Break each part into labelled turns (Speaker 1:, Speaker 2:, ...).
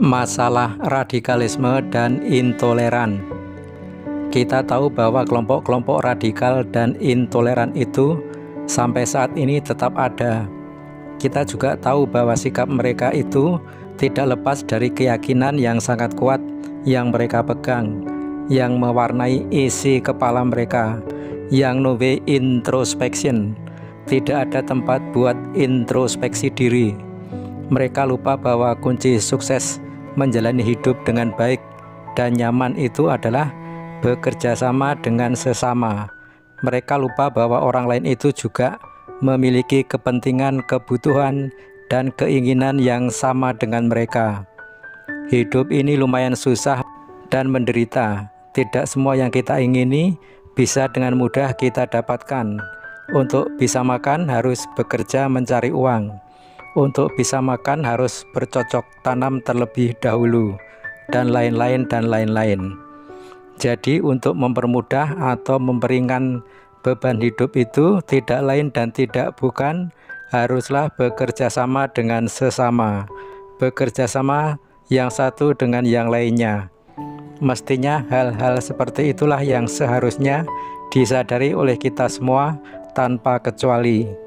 Speaker 1: Masalah radikalisme dan intoleran. Kita tahu bahwa kelompok-kelompok radikal dan intoleran itu sampai saat ini tetap ada. Kita juga tahu bahwa sikap mereka itu tidak lepas dari keyakinan yang sangat kuat yang mereka pegang, yang mewarnai isi kepala mereka, yang no way introspection. Tidak ada tempat buat introspeksi diri. Mereka lupa bahwa kunci sukses menjalani hidup dengan baik dan nyaman itu adalah bekerja sama dengan sesama. Mereka lupa bahwa orang lain itu juga memiliki kepentingan, kebutuhan, dan keinginan yang sama dengan mereka. Hidup ini lumayan susah dan menderita. Tidak semua yang kita ingini bisa dengan mudah kita dapatkan. Untuk bisa makan harus bekerja mencari uang. Untuk bisa makan harus bercocok tanam terlebih dahulu, dan lain-lain dan lain-lain. Jadi untuk mempermudah atau memperingan beban hidup itu tidak lain dan tidak bukan haruslah bekerja sama dengan sesama, bekerja sama yang satu dengan yang lainnya. Mestinya hal-hal seperti itulah yang seharusnya disadari oleh kita semua tanpa kecuali.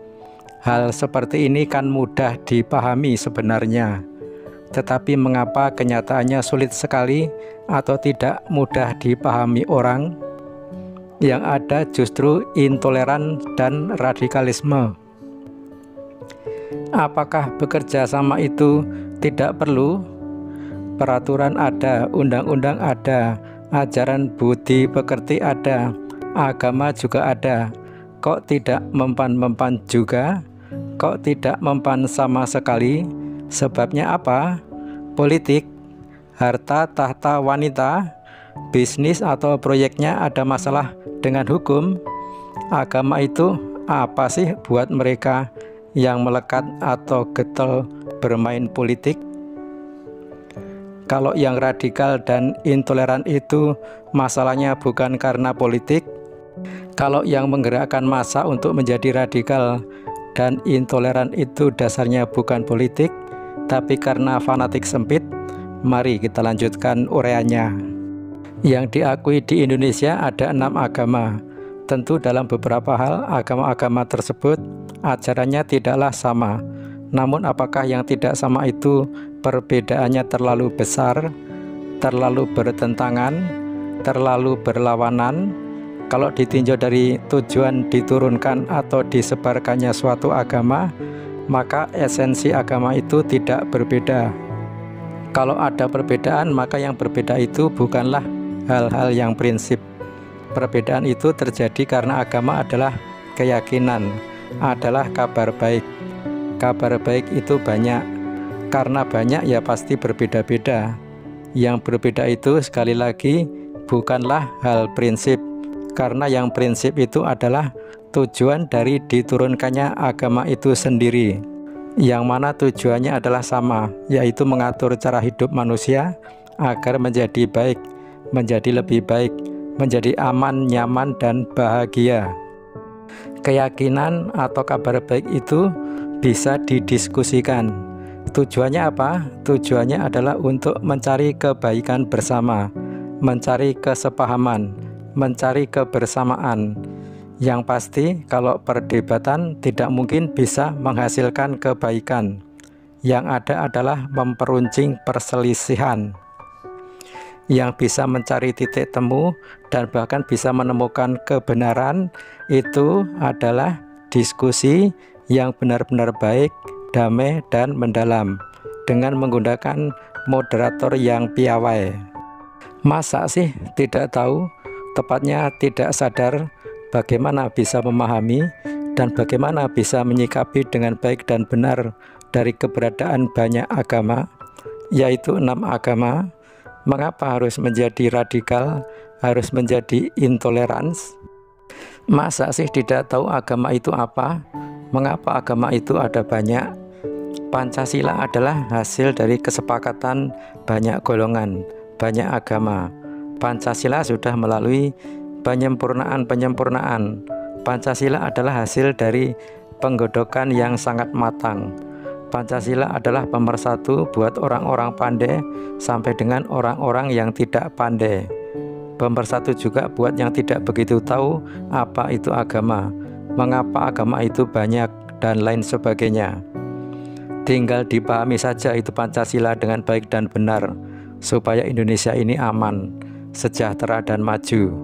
Speaker 1: Hal seperti ini kan mudah dipahami sebenarnya, tetapi mengapa kenyataannya sulit sekali atau tidak mudah dipahami orang? Yang ada justru intoleran dan radikalisme. Apakah bekerja sama itu tidak perlu? Peraturan ada, undang-undang ada, ajaran budi pekerti ada, agama juga ada. Kok tidak mempan-mempan juga? Kok tidak mempan sama sekali? Sebabnya apa? Politik, harta, tahta, wanita, bisnis atau proyeknya ada masalah dengan hukum. Agama itu apa sih buat mereka yang melekat atau getol bermain politik? Kalau yang radikal dan intoleran itu masalahnya bukan karena politik, kalau yang menggerakkan massa untuk menjadi radikal dan intoleran itu dasarnya bukan politik, tapi karena fanatik sempit, mari kita lanjutkan uraiannya. Yang diakui di Indonesia ada 6 agama. Tentu dalam beberapa hal agama-agama tersebut ajarannya tidaklah sama. Namun apakah yang tidak sama itu perbedaannya terlalu besar, terlalu bertentangan, terlalu berlawanan? Kalau ditinjau dari tujuan diturunkan atau disebarkannya suatu agama, maka esensi agama itu tidak berbeda. Kalau ada perbedaan, maka yang berbeda itu bukanlah hal-hal yang prinsip. Perbedaan itu terjadi karena agama adalah keyakinan, adalah kabar baik. Kabar baik itu banyak. Karena banyak ya pasti berbeda-beda. Yang berbeda itu sekali lagi bukanlah hal prinsip. Karena yang prinsip itu adalah tujuan dari diturunkannya agama itu sendiri, yang mana tujuannya adalah sama, yaitu mengatur cara hidup manusia agar menjadi baik, menjadi lebih baik, menjadi aman, nyaman, dan bahagia. Keyakinan atau kabar baik itu bisa didiskusikan. Tujuannya apa? Tujuannya adalah untuk mencari kebaikan bersama, mencari kesepahaman, mencari kebersamaan. Yang pasti kalau perdebatan tidak mungkin bisa menghasilkan kebaikan. Yang ada adalah memperuncing perselisihan. Yang bisa mencari titik temu dan bahkan bisa menemukan kebenaran itu adalah diskusi yang benar-benar baik, damai, dan mendalam dengan menggunakan moderator yang piawai. Masa sih tidak tahu? Tepatnya tidak sadar bagaimana bisa memahami dan bagaimana bisa menyikapi dengan baik dan benar dari keberadaan banyak agama, yaitu 6 agama. Mengapa harus menjadi radikal, harus menjadi intolerans? Masa sih tidak tahu agama itu apa? Mengapa agama itu ada banyak? Pancasila adalah hasil dari kesepakatan banyak golongan, banyak agama. Pancasila sudah melalui penyempurnaan. Pancasila adalah hasil dari penggodokan yang sangat matang. Pancasila adalah pemersatu buat orang-orang pandai sampai dengan orang-orang yang tidak pandai. Pemersatu juga buat yang tidak begitu tahu apa itu agama, mengapa agama itu banyak, dan lain sebagainya. Tinggal dipahami saja itu Pancasila dengan baik dan benar, supaya Indonesia ini aman, sejahtera, dan maju.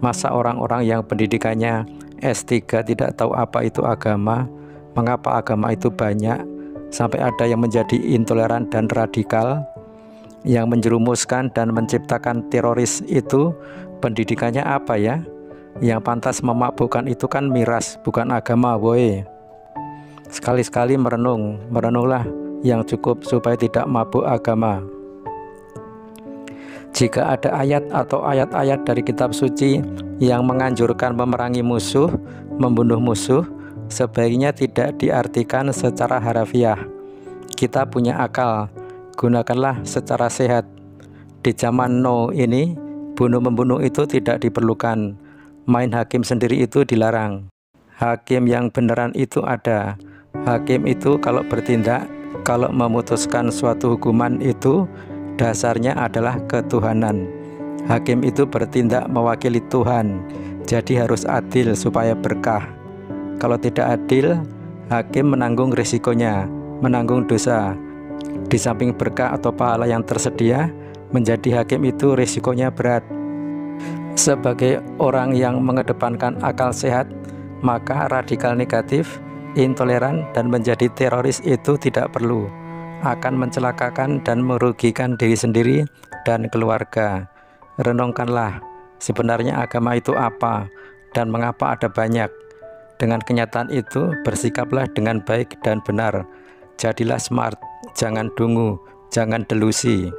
Speaker 1: Masa orang-orang yang pendidikannya S3 tidak tahu apa itu agama, mengapa agama itu banyak, sampai ada yang menjadi intoleran dan radikal, yang menjerumuskan dan menciptakan teroris itu pendidikannya apa ya? Yang pantas memabukkan itu kan miras, bukan agama, boy. Sekali-sekali merenunglah yang cukup supaya tidak mabuk agama. Jika ada ayat atau ayat-ayat dari kitab suci yang menganjurkan memerangi musuh, membunuh musuh, sebaiknya tidak diartikan secara harafiah. Kita punya akal, gunakanlah secara sehat. Di zaman now ini, bunuh-membunuh itu tidak diperlukan. Main hakim sendiri itu dilarang. Hakim yang beneran itu ada. Hakim itu kalau bertindak, kalau memutuskan suatu hukuman itu dasarnya adalah ketuhanan. Hakim itu bertindak mewakili Tuhan, jadi harus adil supaya berkah. Kalau tidak adil, hakim menanggung risikonya, menanggung dosa. Di samping berkah atau pahala yang tersedia, menjadi hakim itu risikonya berat. Sebagai orang yang mengedepankan akal sehat, maka radikal negatif, intoleran, dan menjadi teroris itu tidak perlu, akan mencelakakan dan merugikan diri sendiri dan keluarga. Renungkanlah, sebenarnya agama itu apa dan mengapa ada banyak. Dengan kenyataan itu, bersikaplah dengan baik dan benar. Jadilah smart, jangan dungu, jangan delusi.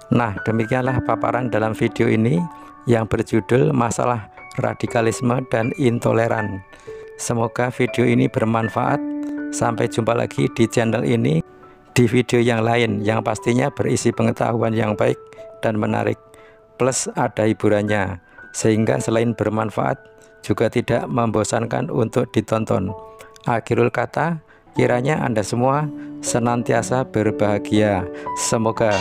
Speaker 1: Nah, demikianlah paparan dalam video ini yang berjudul masalah radikalisme dan intoleran. Semoga video ini bermanfaat. Sampai jumpa lagi di channel ini di video yang lain yang pastinya berisi pengetahuan yang baik dan menarik, plus ada hiburannya, sehingga selain bermanfaat juga tidak membosankan untuk ditonton. Akhirul kata, kiranya Anda semua senantiasa berbahagia. Semoga.